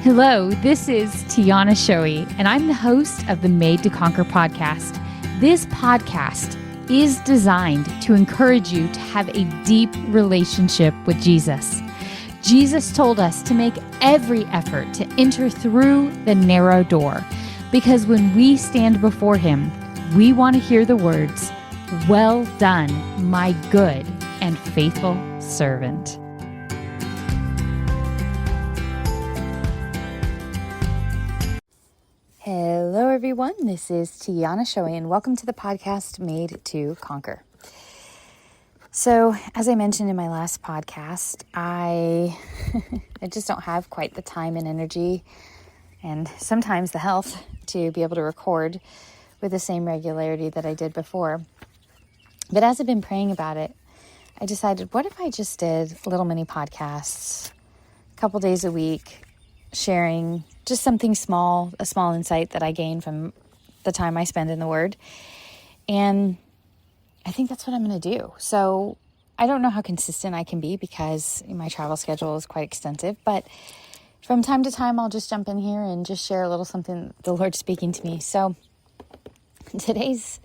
Hello, this is Tiana Shoei, and I'm the host of the Made to Conquer podcast. This podcast is designed to encourage you to have a deep relationship with Jesus. Jesus told us to make every effort to enter through the narrow door, because when we stand before Him, we want to hear the words, "Well done, my good and faithful servant." Hello, everyone. This is Tiana Shoei, and welcome to the podcast Made to Conquer. So, as I mentioned in my last podcast, I just don't have quite the time and energy and sometimes the health to be able to record with the same regularity that I did before. But as I've been praying about it, I decided, what if I just did little mini podcasts a couple days a week, sharing just something small, a small insight that I gain from the time I spend in the Word. And I think that's what I'm going to do. So I don't know how consistent I can be because my travel schedule is quite extensive, but from time to time, I'll just jump in here and just share a little something the Lord's speaking to me. So today's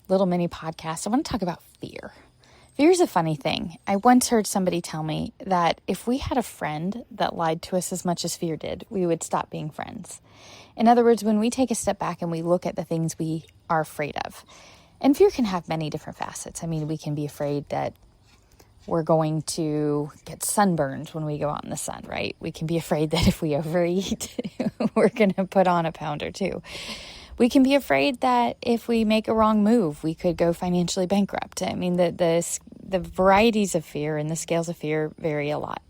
little mini podcast, I want to talk about fear. Fear is a funny thing. I once heard somebody tell me that if we had a friend that lied to us as much as fear did, we would stop being friends. In other words, when we take a step back and we look at the things we are afraid of, and fear can have many different facets. I mean, we can be afraid that we're going to get sunburned when we go out in the sun, right? We can be afraid that if we overeat, we're going to put on a pound or two. We can be afraid that if we make a wrong move, we could go financially bankrupt. I mean, the varieties of fear and the scales of fear vary a lot.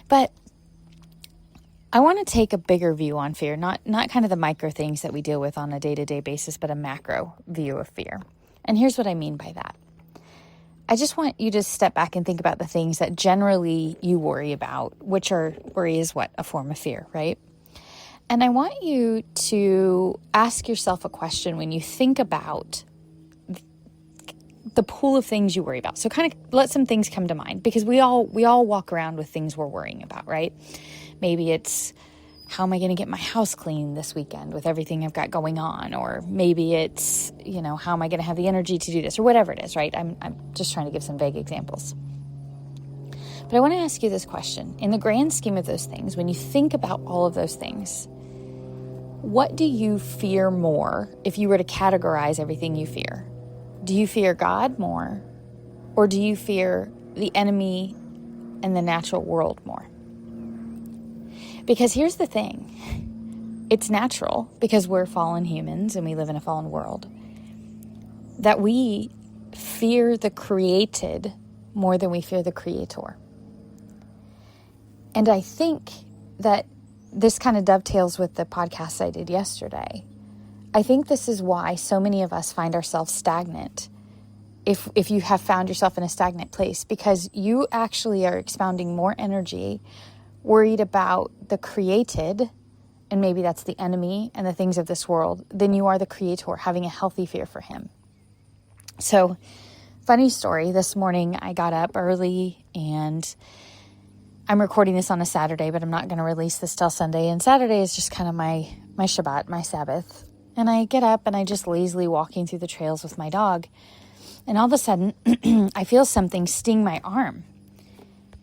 But I want to take a bigger view on fear, not kind of the micro things that we deal with on a day-to-day basis, but a macro view of fear. And here's what I mean by that. I just want you to step back and think about the things that generally you worry about, worry is what? A form of fear, right? And I want you to ask yourself a question when you think about the pool of things you worry about. So kind of let some things come to mind, because we all walk around with things we're worrying about, right? Maybe it's, how am I going to get my house clean this weekend with everything I've got going on? Or maybe it's, how am I going to have the energy to do this, or whatever it is, right? I'm just trying to give some vague examples. But I want to ask you this question. In the grand scheme of those things, when you think about all of those things, what do you fear more if you were to categorize everything you fear? Do you fear God more, or do you fear the enemy and the natural world more? Because here's the thing. It's natural, because we're fallen humans and we live in a fallen world, that we fear the created more than we fear the creator. And I think that this kind of dovetails with the podcast I did yesterday. I think this is why so many of us find ourselves stagnant. If you have found yourself in a stagnant place, because you actually are expounding more energy worried about the created, and maybe that's the enemy and the things of this world, than you are the creator, having a healthy fear for him. So, funny story, this morning I got up early, and I'm recording this on a Saturday, but I'm not going to release this till Sunday. And Saturday is just kind of my Shabbat, my Sabbath. And I get up and I just lazily walking through the trails with my dog. And all of a sudden, I feel something sting my arm.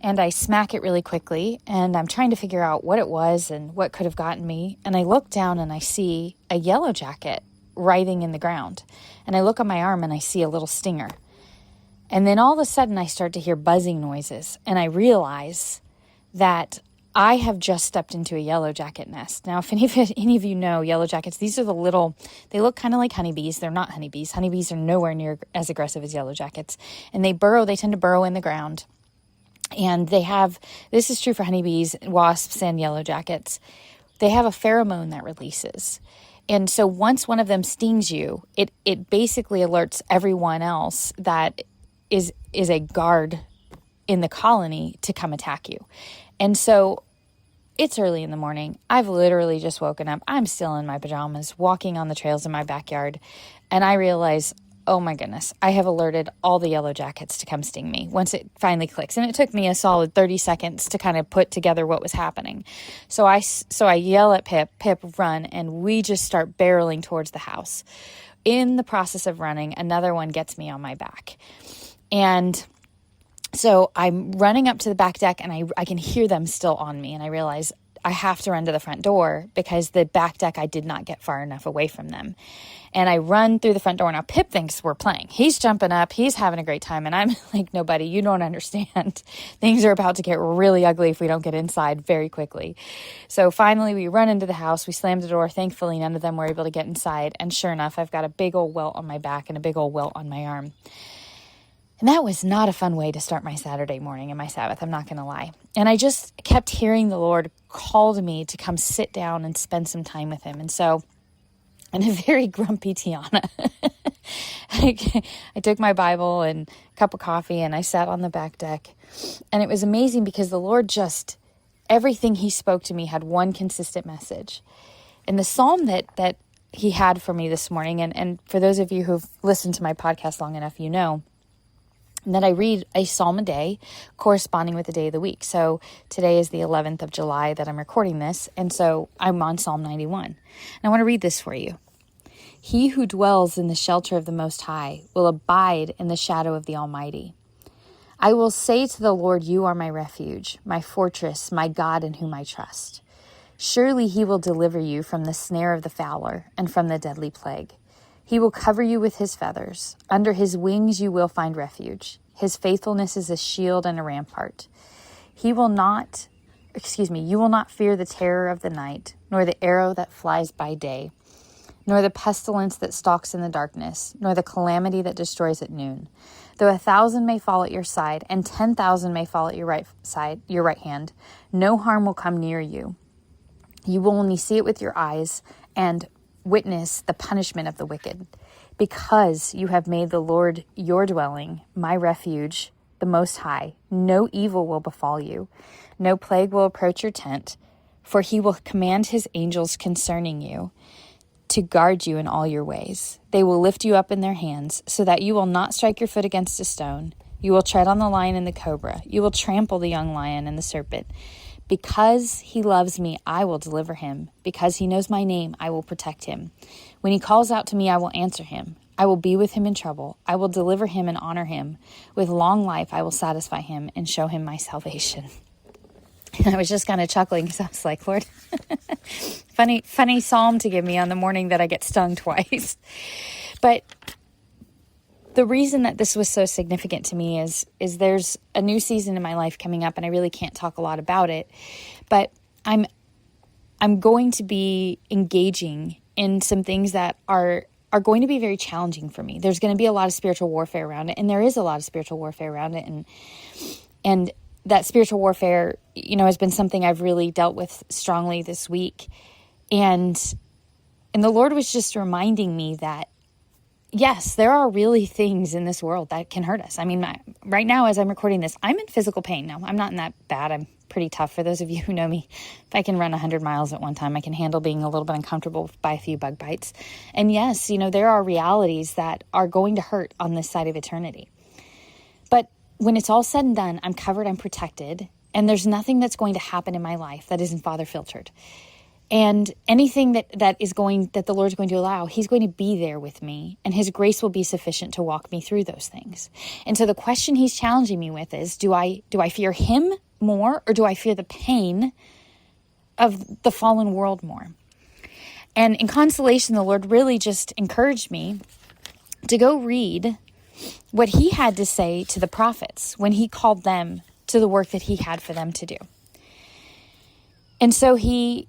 And I smack it really quickly. And I'm trying to figure out what it was and what could have gotten me. And I look down and I see a yellow jacket writhing in the ground. And I look on my arm and I see a little stinger. And then all of a sudden, I start to hear buzzing noises. And I realize that I have just stepped into a yellow jacket nest. Now, if any of you know yellow jackets, these are they look kind of like honeybees. They're not honeybees. Honeybees are nowhere near as aggressive as yellow jackets. And they tend to burrow in the ground. And this is true for honeybees, wasps, and yellow jackets. They have a pheromone that releases. And so once one of them stings you, it basically alerts everyone else that is a guard in the colony to come attack you. And so it's early in the morning. I've literally just woken up. I'm still in my pajamas, walking on the trails in my backyard. And I realize oh my goodness, I have alerted all the yellow jackets to come sting me once it finally clicks. And it took me a solid 30 seconds to kind of put together what was happening. So I yell at Pip, run, and we just start barreling towards the house. In the process of running, another one gets me on my back. And so I'm running up to the back deck, and I can hear them still on me. And I realize I have to run to the front door because the back deck, I did not get far enough away from them. And I run through the front door. Now, Pip thinks we're playing. He's jumping up. He's having a great time. And I'm like, no, buddy, you don't understand. Things are about to get really ugly if we don't get inside very quickly. So finally, we run into the house. We slam the door. Thankfully, none of them were able to get inside. And sure enough, I've got a big old welt on my back and a big old welt on my arm. And that was not a fun way to start my Saturday morning and my Sabbath, I'm not going to lie. And I just kept hearing the Lord call to me to come sit down and spend some time with him. And so, and a very grumpy Tiana, I took my Bible and a cup of coffee and I sat on the back deck. And it was amazing because the Lord just, everything he spoke to me had one consistent message. And the psalm that he had for me this morning, and for those of you who've listened to my podcast long enough, you know, that I read a psalm a day corresponding with the day of the week. So today is the 11th of July that I'm recording this. And so I'm on Psalm 91. And I want to read this for you. He who dwells in the shelter of the Most High will abide in the shadow of the Almighty. I will say to the Lord, you are my refuge, my fortress, my God in whom I trust. Surely he will deliver you from the snare of the fowler and from the deadly plague. He will cover you with his feathers. Under his wings you will find refuge. His faithfulness is a shield and a rampart. You will not fear the terror of the night, nor the arrow that flies by day, nor the pestilence that stalks in the darkness, nor the calamity that destroys at noon. Though 1,000 may fall at your side, and 10,000 may fall at your right hand, no harm will come near you. You will only see it with your eyes and witness the punishment of the wicked. Because you have made the Lord your dwelling, my refuge, the Most High, no evil will befall you, no plague will approach your tent, for he will command his angels concerning you to guard you in all your ways. They will lift you up in their hands, so that you will not strike your foot against a stone. You will tread on the lion and the cobra. You will trample the young lion and the serpent. Because he loves me, I will deliver him. Because he knows my name, I will protect him. When he calls out to me, I will answer him. I will be with him in trouble. I will deliver him and honor him. With long life, I will satisfy him and show him my salvation. And I was just kind of chuckling because I was like, Lord, funny psalm to give me on the morning that I get stung twice. But the reason that this was so significant to me is there's a new season in my life coming up, and I really can't talk a lot about it, but I'm going to be engaging in some things that are going to be very challenging for me. There's going to be a lot of spiritual warfare around it, and there is a lot of spiritual warfare around it, and that spiritual warfare, has been something I've really dealt with strongly this week, and the Lord was just reminding me that yes, there are really things in this world that can hurt us. I mean, right now, as I'm recording this, I'm in physical pain. Now, I'm not in that bad. I'm pretty tough. For those of you who know me, if I can run 100 miles at one time, I can handle being a little bit uncomfortable by a few bug bites. And yes, there are realities that are going to hurt on this side of eternity. But when it's all said and done, I'm covered, I'm protected, and there's nothing that's going to happen in my life that isn't Father filtered. And anything that the Lord's going to allow, he's going to be there with me, and his grace will be sufficient to walk me through those things. And so the question he's challenging me with is, do I fear him more, or do I fear the pain of the fallen world more? And in consolation, the Lord really just encouraged me to go read what he had to say to the prophets when he called them to the work that he had for them to do. And so he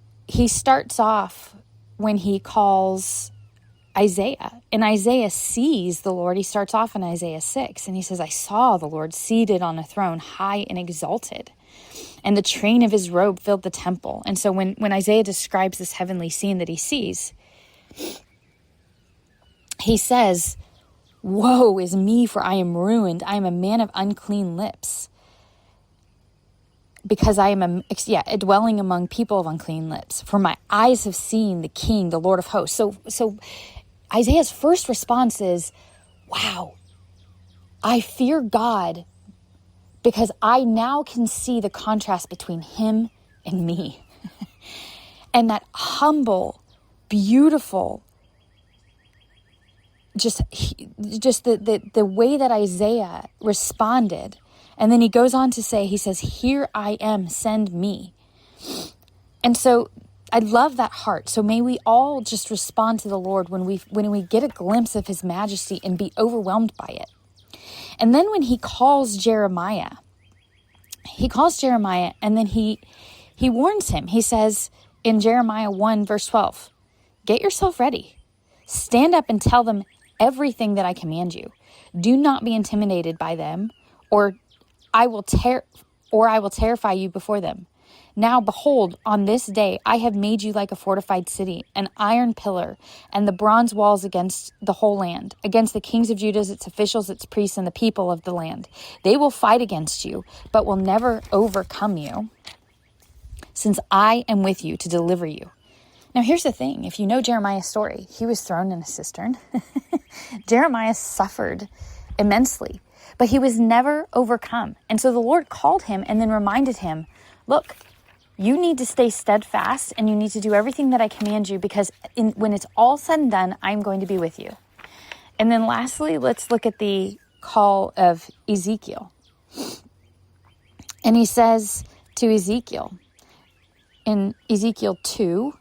starts off when he calls Isaiah, and Isaiah sees the Lord. He starts off in Isaiah 6, and he says, I saw the Lord seated on a throne, high and exalted, and the train of his robe filled the temple. And so when Isaiah describes this heavenly scene that he sees, he says, woe is me, for I am ruined. I am a man of unclean lips, because I am dwelling among people of unclean lips. For my eyes have seen the King, the Lord of hosts. So Isaiah's first response is, wow, I fear God because I now can see the contrast between him and me. And that humble, beautiful, just the way that Isaiah responded. And then he goes on to say, he says, "Here I am, send me." And so I love that heart. So may we all just respond to the Lord when we get a glimpse of his majesty and be overwhelmed by it. And then when he calls Jeremiah and then he warns him. He says in Jeremiah 1 verse 12, "Get yourself ready. Stand up and tell them everything that I command you. Do not be intimidated by them, or I will terrify you before them. Now behold, on this day I have made you like a fortified city, an iron pillar, and the bronze walls against the whole land, against the kings of Judah, its officials, its priests, and the people of the land. They will fight against you, but will never overcome you, since I am with you to deliver you." Now here's the thing. If you know Jeremiah's story, he was thrown in a cistern. Jeremiah suffered immensely, but he was never overcome. And so the Lord called him and then reminded him, look, you need to stay steadfast and you need to do everything that I command you, because when it's all said and done, I'm going to be with you. And then lastly, let's look at the call of Ezekiel. And he says to Ezekiel in Ezekiel 2,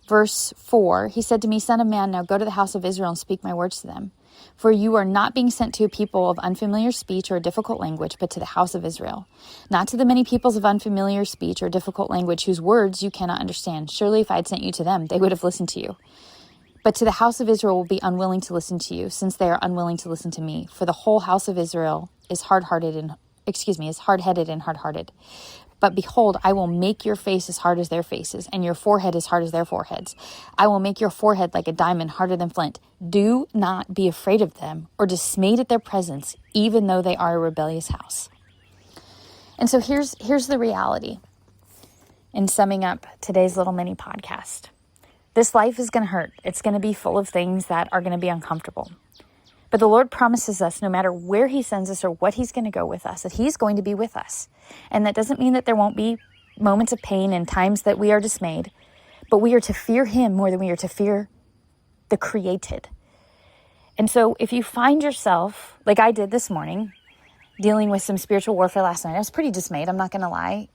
verse 4, he said to me, "Son of man, now go to the house of Israel and speak my words to them. For you are not being sent to a people of unfamiliar speech or a difficult language, but to the house of Israel. Not to the many peoples of unfamiliar speech or difficult language whose words you cannot understand. Surely if I had sent you to them, they would have listened to you. But to the house of Israel will be unwilling to listen to you, since they are unwilling to listen to me. For the whole house of Israel is hard-headed and hard-hearted. But behold, I will make your face as hard as their faces, and your forehead as hard as their foreheads. I will make your forehead like a diamond, harder than flint. Do not be afraid of them or dismayed at their presence, even though they are a rebellious house." And so here's the reality in summing up today's little mini podcast. This life is going to hurt. It's going to be full of things that are going to be uncomfortable. But the Lord promises us, no matter where he sends us or what he's going to go with us, that he's going to be with us. And that doesn't mean that there won't be moments of pain and times that we are dismayed, but we are to fear him more than we are to fear the created. And so if you find yourself, like I did this morning, dealing with some spiritual warfare last night, I was pretty dismayed, I'm not going to lie.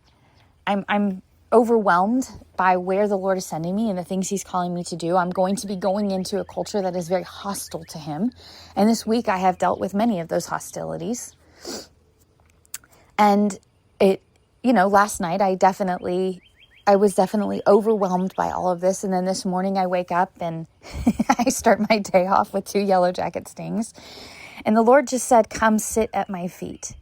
I'm overwhelmed by where the Lord is sending me and the things he's calling me to do. I'm going to be going into a culture that is very hostile to him. And this week I have dealt with many of those hostilities. And last night I was definitely overwhelmed by all of this. And then this morning I wake up and I start my day off with 2 yellow jacket stings. And the Lord just said, "Come sit at my feet."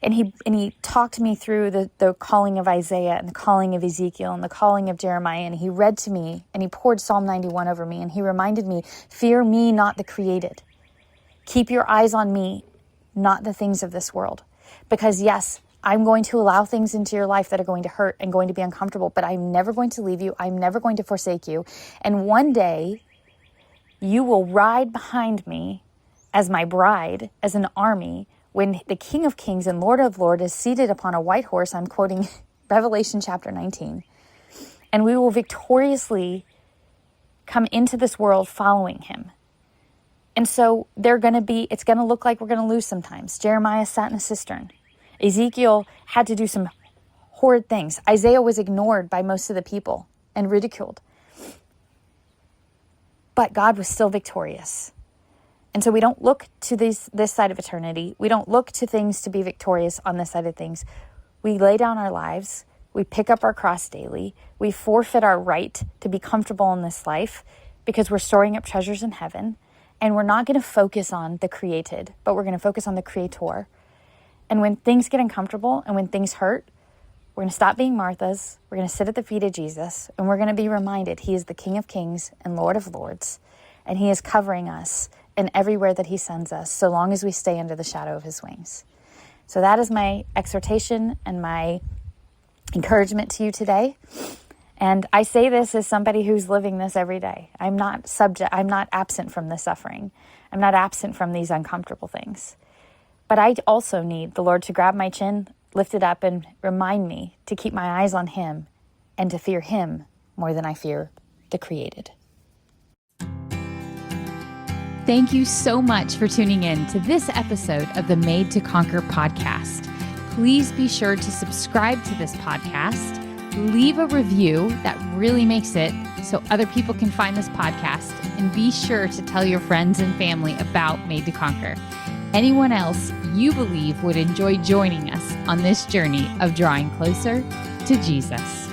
And he talked me through the calling of Isaiah and the calling of Ezekiel and the calling of Jeremiah. And he read to me and he poured Psalm 91 over me. And he reminded me, fear me, not the created. Keep your eyes on me, not the things of this world. Because yes, I'm going to allow things into your life that are going to hurt and going to be uncomfortable, but I'm never going to leave you. I'm never going to forsake you. And one day you will ride behind me as my bride, as an army, when the King of Kings and Lord of Lords is seated upon a white horse. I'm quoting Revelation chapter 19. And we will victoriously come into this world following him. And so it's going to look like we're going to lose sometimes. Jeremiah sat in a cistern. Ezekiel had to do some horrid things. Isaiah was ignored by most of the people and ridiculed. But God was still victorious. And so we don't look to this side of eternity. We don't look to things to be victorious on this side of things. We lay down our lives. We pick up our cross daily. We forfeit our right to be comfortable in this life because we're storing up treasures in heaven. And we're not going to focus on the created, but we're going to focus on the creator. And when things get uncomfortable and when things hurt, we're going to stop being Marthas. We're going to sit at the feet of Jesus. And we're going to be reminded he is the King of Kings and Lord of Lords. And he is covering us in everywhere that he sends us, so long as we stay under the shadow of his wings. So that is my exhortation and my encouragement to you today. And I say this as somebody who's living this every day. I'm not absent from the suffering. I'm not absent from these uncomfortable things. But I also need the Lord to grab my chin, lift it up, and remind me to keep my eyes on Him and to fear Him more than I fear the created. Thank you so much for tuning in to this episode of the Made to Conquer podcast. Please be sure to subscribe to this podcast, leave a review that really makes it so other people can find this podcast, and be sure to tell your friends and family about Made to Conquer. Anyone else you believe would enjoy joining us on this journey of drawing closer to Jesus.